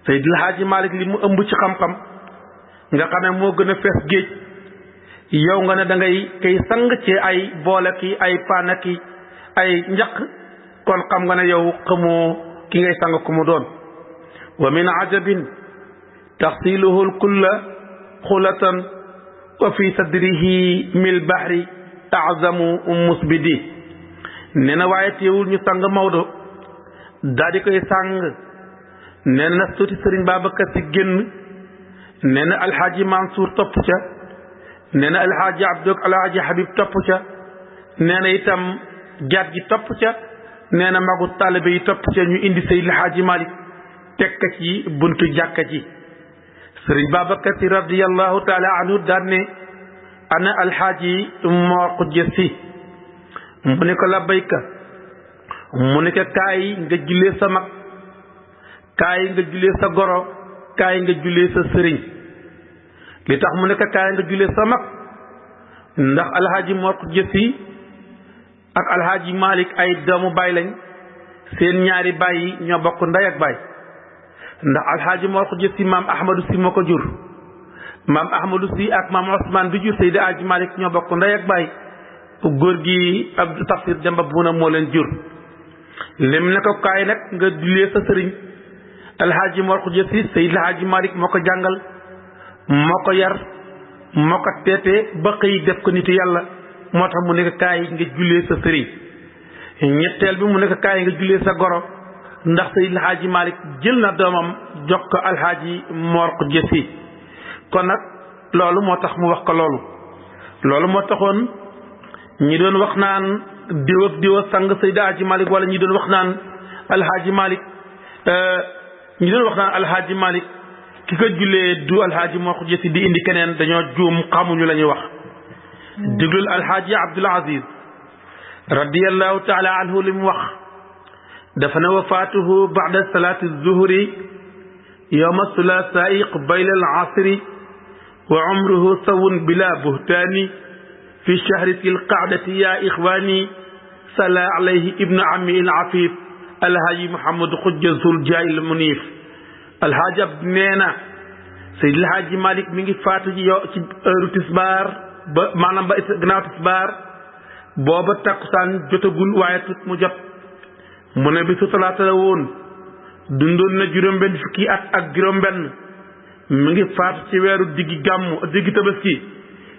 Speaker 1: Seydil Haaji Malick li mu ëmb ci xam-xam nga xam ne moo gën a fees géej yow nga ne da ngay kay sang ci ay boole ki ay paana ki ay njaq kon xam nga ne yow xamoo ki ngay sang ku mu doon wa min ajabin taxsiluhu lkulla xulatan wa fi sadrihi mil bahri azamu musbidi nee na waaye teewul ñu sang Maodo daal di koy sang nee na tuuti sëriñ Babacar Si génn nee na alxaaji Mansour topp ca nee na alxaaji Abdou alxaaji Habib topp ca nee na itam jaat gi topp ca nee na magu taalibe yi topp ca ñu indi Seydi Alxaaji Malick teg ka ci buntu jàkka ji sëriñ Babacar Si radiyallahu taala anhu daan ne ana alxaaji Mor Xujja Si mu ne ko labbayka mu ne ko kaay nga jullee sa mag kaay nga jullee sa goro kaay nga jullee sa sëriñ li tax mu ne ko kaay nga jullee sa mag ndax alxaaji Mor Xujja Si ak alxaaji Malick ay doomu baay lañ seen ñaari baay yi ñoo bokk ndey ak baay ndax alxaaji Mor Xujja Si maam Ahmadou Si moo ko jur maam Ahmadou Si ak maam Ousmane bi jur Seydi Aji Malick ñoo bokk ndey ak baay góor gi Abdou Tafsir Demba Buuna moo leen jur lim ne ko kaay nag nga jullee sa sëriñ alxaaji Mor Xujja Si Seydi Aji Malick moo ko jàngal moo ko yar moo ko teetee ba xëy def ko nitu yàlla moo tax mu ne ko kaay nga jullee sa sëriñ ñetteel bi mu ne ko kaay nga jullee sa goro ndax Seydi Alxaaji Malick jël na doomam jox ko alxaaji Mor Xujja Si kon nag loolu moo tax mu wax ko loolu moo taxoon ñi doon wax naan diw ak diw sang Seydi Alxaaji Malick wala ñi doon wax naan alxaaji Malick ñi doon wax naan alxaaji Malick ki ko jullee du alxaaji Mor Xujja Si di indi keneen dañoo juum xamuñu la ñuy wax déglul alxaaji Abdul Aziz radiyallahu taala anhu li mu wax dafa ne wafaatuhu ba'da salaati zuhri yawma sulaasaa'i qabla al-asri wa umruhu sawun bila buhtaani fi shahri sil qaadati ya ixwaani salla alayhi ibnu ammi al-afif alhaaji Mouhamadou Xujja Zul Jaay al-Munif alhaaji ab nee na Seydi Alhaaji Malick mi ngi faatu ji yow ci heure tisbaar ba maanaam ba gannaaw tisbaar booba takkusaan jotagul waaye tut mu jot mu ne bisu talaata la woon dundoon na juróom-benn fukki at ak juróom-benn mi ngi faatu ci weeru diggi gàmmu diggi tabaski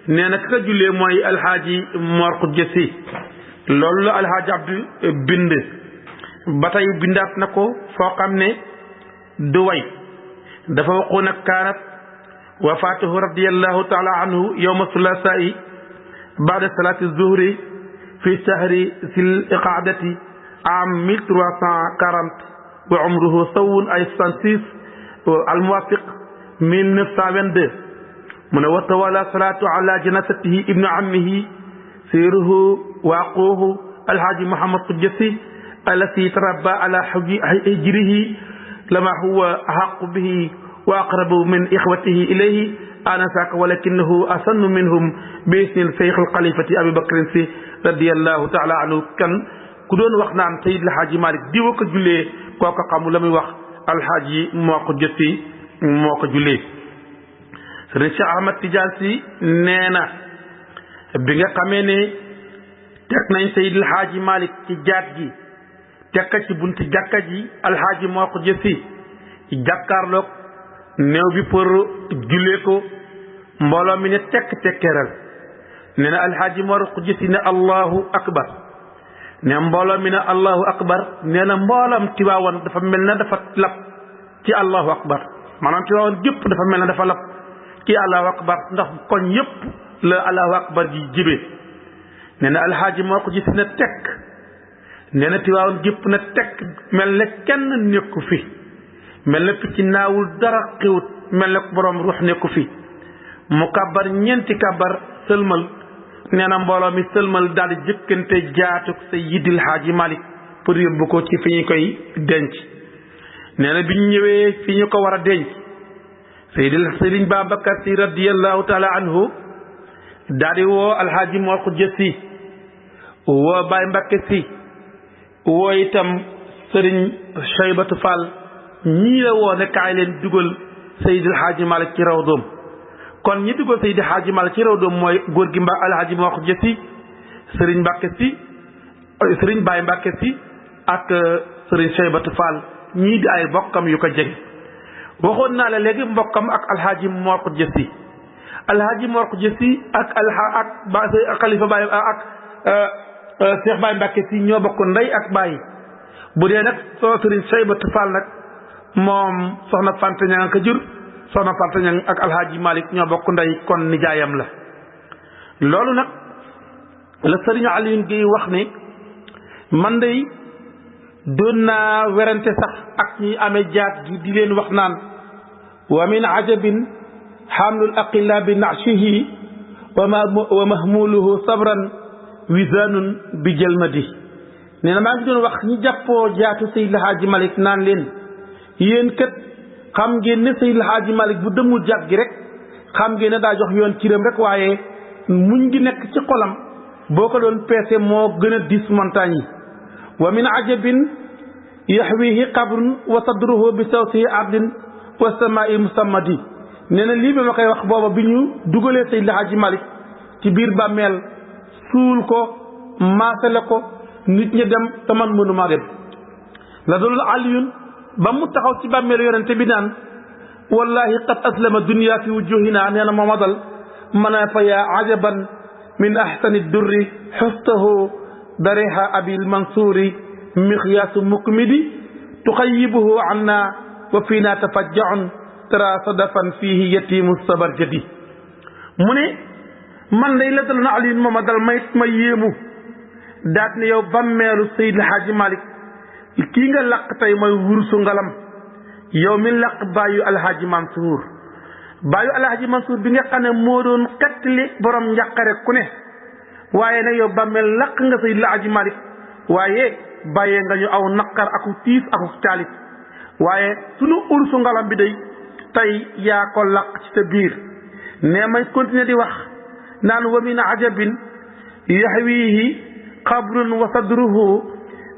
Speaker 1: nee na ka jullee mooy alxaaji Mor Xujja Si loolu la alxaaji Abdu bind ba tey bindaat na ko foo xam ne du way dafa waxoon ak kaanat wafaatuhu radiyallahu taala anhu yawma sulasaa'i baada salaati zuhri fi shahri sil iqaadati am 1340 wa umruhu sawun ay 66 al muwafiq 1922 mu ne wa tawala salaatu ala janazatihi ibnu ammihi siiruhu wa aquuhu alhaaji Mouhamad Xujja Si allati tarabba ala hijrihi lama huwa ahaqu bihi wa aqrabu min ixwatihi ilayhi anasaka walakinahu asannu minhum bi isnin cheikh alxalifati Abi Bakrin Si radiyallahu taala anhu kan ku doon wax naan Seydi Alhaaji Malick diwa ko jullee kooka xamul la muy wax alhaaji moo ko jëtti moo ko jullee sëriñ Cheikh Ahmad Tidiane Si nee na bi nga xamee ne teg nañ Seydi Alhaaji Malick ci jaat gi teg ka ci buntu jàkka ji alhaaji moo ko jëtti jàkkaarloog néew bi pour jullee ko mbooloo mi ne tekkeeral nee na alhaaji Mor Xujja Si ne allahu akbar ne mbooloo mi ne allahu akbar nee na mboolam Tiwaawan dafa mel na dafa lab ci allahu akbar maanaam Tiwaawan gépp dafa mel na dafa lab ci allahu akbar ndax koñ yépp la allahu akbar ji jibee nee na alhaaji Mor Xujja Si ne tekk nee na Tiwaawan gépp na tekk mel ne kenn nekku fi mel na picc naawul dara xewut mel na borom ruux nekku fi mu kàbbar ñeenti kàbbar sëlmal nee na mbooloo mi sëlmal daal di jëkkante jaatuk Seydil Haaji Malick pour yóbbu ko ci fi ñu koy denc. nee na bi ñu ñëwee fi ñu ko war a denc Sëriñ Babacar Si radiyallahu taala anhu daal di woo Alhaaji Mor Xuja Si woo Baye Mbakke Si woo itam Sëriñ Cheybatu Fall ñii la woo ne kaay leen dugal Seydil Haaji Malick ci rawdoom. kon ñi dugal Seydil Haaji Malick ci rawdoom mooy góor gi Alhaaji Mor Xuja Si Sëriñ Mbakke Si Sëriñ Baye Mbakke Si ak Sëriñ Cheybatu Fall ñii di ay bokkam yu ko jege. waxoon naa la léegi mbokkam ak Alhaaji Mor Xuja Si Alhaaji Mor Xuja Si ak xalifa Baye ak Cheikh Baye Mbakke Si ñoo bokk ndey ak baay. bu dee nag soo Sëriñ Cheybatu Fall nag moom soxna Fanta Ñang ko jur soxna Fanta Ñang ak Alhaaji Malick ñoo bokk ndey kon nijaayam la. loolu nag la Sëriñ Alioune Guèye wax ne man day doon naa werante sax ak ñi amee jaat gi di leen wax naan wa min ajabin xamlul aqilla bi nashihi wa mahmuluhu sabran wisanun bi jëlmadi. nee na maa ngi doon wax ñi jàppoo jaatu Seydil Haaji Malick naan leen yéen kat xam ngeen ne Seydil Haaji Malick bu dëmmul jaat gi rek xam ngeen ne daa jox yoon ciram rek waaye muñ gi nekk ci xolam boo ko doon peese moo gën a diis montagne yi. wa min ajabin yaxwihi qabrun wa sadruhu bi sawtihi ardin wa samaa'i musammadi. nee na lii ba ma koy wax booba bi ñu dugalee Seydil Haaji Malick ci biir bàmmeel suul ko maasale ko nit ñi dem te man mënumaa dem. la dul Aliyun ba mu taxaw ci bàmmeel yonente bi naan wallahi qad aslama dunya fi wujuhina. nee na mooma dal mën a fa yaa ajaban min ahsani durri xustahu dariha abil mansuuri miqyaasu mukmidi tuxayibuhu anna wa fiina tafajjaun tara sadafan fihi yatimu sabarjadi. mu ne man day la dal na Aliyun mooma dal ma yéemu daat ne yow bàmmeelu Seydil Haaji Malick kii nga laq tey mooy wursu ngalam yow mi laq bàyyu Alhaaji Mansour bàyyu Alhaaji Mansour bi nga xam ne moo doon xettali borom njàqare ku ne. waaye nag yow bàmmeel laq nga Seydil Haaji Malick waaye bàyyee nga ñu aw naqar aku tiis aku caalit waaye sunu ursu ngalam bi day tey yaa ko laq ci sa biir. ne may continuer di wax naan wa min ajabin yaxwihi qabrun wa sadruhu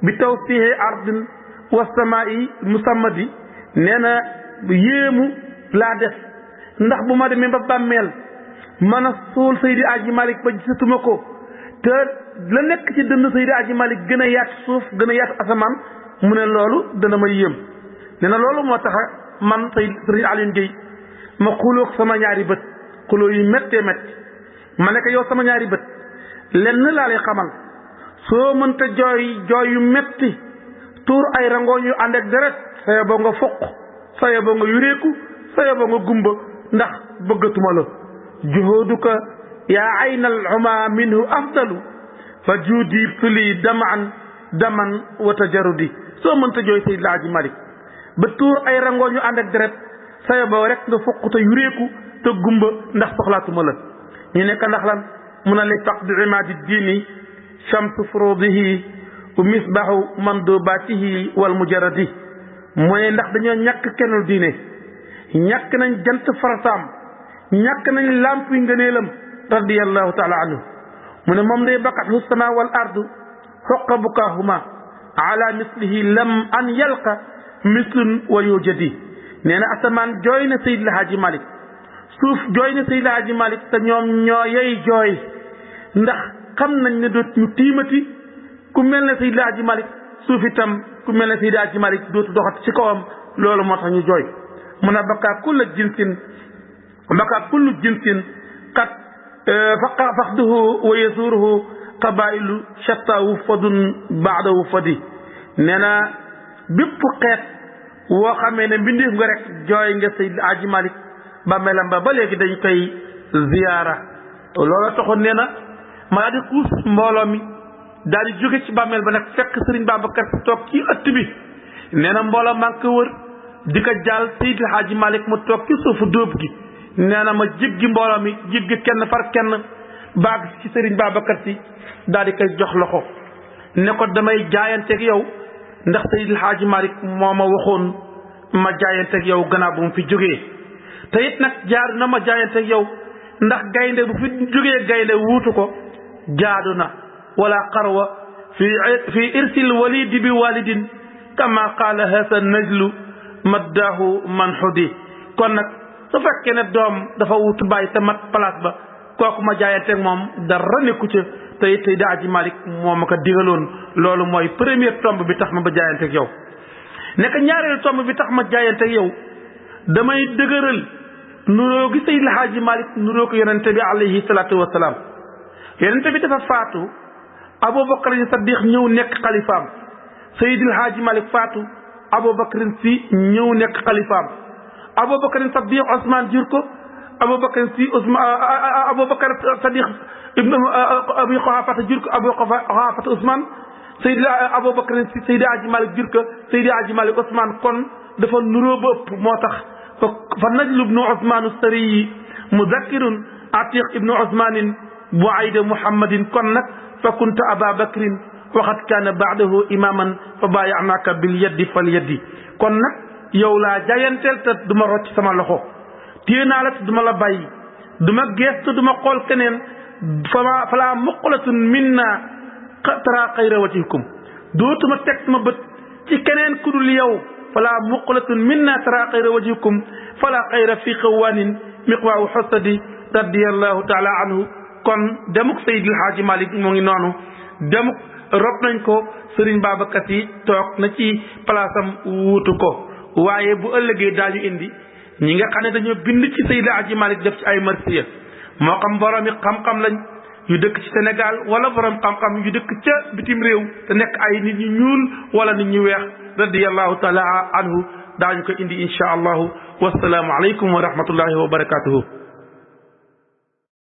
Speaker 1: bi tawsihi ardin wa samaa'i musammadi. nee na yéemu laa def ndax bu ma demee ba bàmmeel mën a suul Seydi Haaji Malick ba gisatuma ko te la nekk ci dënn Seydi Haaji Malick gën a yaatu suuf gën a yaatu asamaan mu ne loolu dana ma yéem. nee na loolu moo tax man Sëriñ Alioune Guèye ma xulóog sama ñaari bët xulóo yu méttee métti ma ne ko yow sama ñaari bët lenn laa lay xamal soo mënta jooy jooy yu métti tuur ay rangoo ñu ànd ak deret saye boo nga foq saye boo nga yureeku saye boo nga gumba ndax bëggatuma la. juhooduka yaa aynal uma minhu afdalu fa juudi tuli daman wa tajarudi. soo mënta jooy Seydil Haaji Malick ba tuur ay rangoo ñu ànd ak deret saye boo rek nga foq te yureeku te gumba ndax soxlaatuma la. ñu nekk ndax lan mun a li faqdi imaadi diini shamsu furudihi wa misbahu mandubatihi wal mujarradi. mooy ndax dañoo ñàkk kennul diine ñàkk nañ jant farataam ñàkk nañ lamp yi ngëneelam radiyallahu taala anhu. mu ne moom day baqathu sama wal ardu xoqa bukaahuma ala mislihi lam an yalqa mislun wa yujadi. nee na asamaan jooy na Seydil Haaji Malick suuf jooy na Seydil Haaji Malick te ñoom ñoo yey jooy ndax xam nañ ne doot ñu tiimati ku mel ne Seydil Haaji Malick suuf itam ku mel ne Seydil Haaji Malick dootu doxat ci kawam loolu moo tax ñu jooy. mun a baka kullu jinsin qad faqduhu wa yasuruhu qabailu shattawu fadun baadawu fadi. nee na bépp xeet woo xamee ne mbindeef nga rek jooy nga Seydil Haaji Malick ba melam ba léegi dañ koy ziyaara. loolu taxoon nee na ma daal di xuus mbooloo mi daal di jóge ci bàmmeel ba nag fekk Sëriñ Babacar Si toog ci ëtt bi. nee na mbooloo maa ngi ko wër di ko jaal Seydi Hadji Malick mu toog ci suufu dóob gi nee na ma jéggi mbooloo mi jéggi kenn par kenn baag ci Serigne Babacar Sy daal di koy jox loxo ne ko damay jaayanteeg yow ndax Seydi Hadji Malick moo ma waxoon ma jaayanteeg yow gannaaw bu mu fi jógee te it nag jaar na ma jaayanteeg yow ndax gaynde bu fi jógee gaynde wuutu ko jaadu na wala qarwa fi irsil walidi bi walidin kama qaala hasa najlu maddaahu manxudi kon nag su fekkee ne doom dafa wutu bàyyi te mat place ba kooku ma jaayanteeg moom dara nekku ca te it Seydi Hadji Malick moo ma ko digaloon loolu mooy première tomb bi tax ma ba jaayanteeg yow nekk ñaareelu tomb bi tax ma jaayanteeg yow damay dëgëral nuroo gi Seydi Hadji Malick nuroo ko yonente bi alayhi salaatu wasalaam yonente bi dafa faatu Aboubacar Saddiq ñëw nekk xalifaam Seydi Hadji Malick faatu Aboubacar si ñëw nekk xalifaam Aboubacar Saddiq Ousmane jur ko Aboubacar si Aboubacar Saddiq ibn Abi Quhafata jur ko Abu Quhafata Ousmane Seydi Aboubacar si Seydi Hadji Malick jur ko Seydi Hadji Malick Ousmane kon dafa nuroo ba ëpp moo tax fa najlu ibnu Ousmane sariyi muzakkirun atiq ibnu Ousmanin bu ayda Muhammadin kon nag fa kunta Aba Bakrin waxat kaana baadahu imaman fa baayaanaaka bil yaddi fal yaddi kon nag yow laa jayanteel te du ma rocc sama loxo téye naa la te du ma la bàyyi du ma geestu du ma xool keneen falaa muqlatun minna tara xayra wajhikum dootuma teg sama bët ci keneen ku dul yow falaa muqlatun minna tara xayra wajhikum fala xayra fi xawaanin miqwaawu xosadi radiyallahu taala anhu kon demuk Seydi Hadji Malick moo ngi noonu demuk rob nañ ko Serigne Babacar Sy toog na ci palaasam wuutu ko waaye bu ëllëgee daañu indi ñi nga xam ne dañoo bind ci Seydi Hadji Malick def ci ay marsiya moo xam boroomi xam-xam lañ yu dëkk ci Sénégal wala borom xam-xam yu dëkk ca bitim réew te nekk ay nit ñu ñuul wala nit ñu weex radiyallahu taala anhu daañu ko indi insha allahu wasalaamu aleykum wa rahmatullahi wa barakatuhu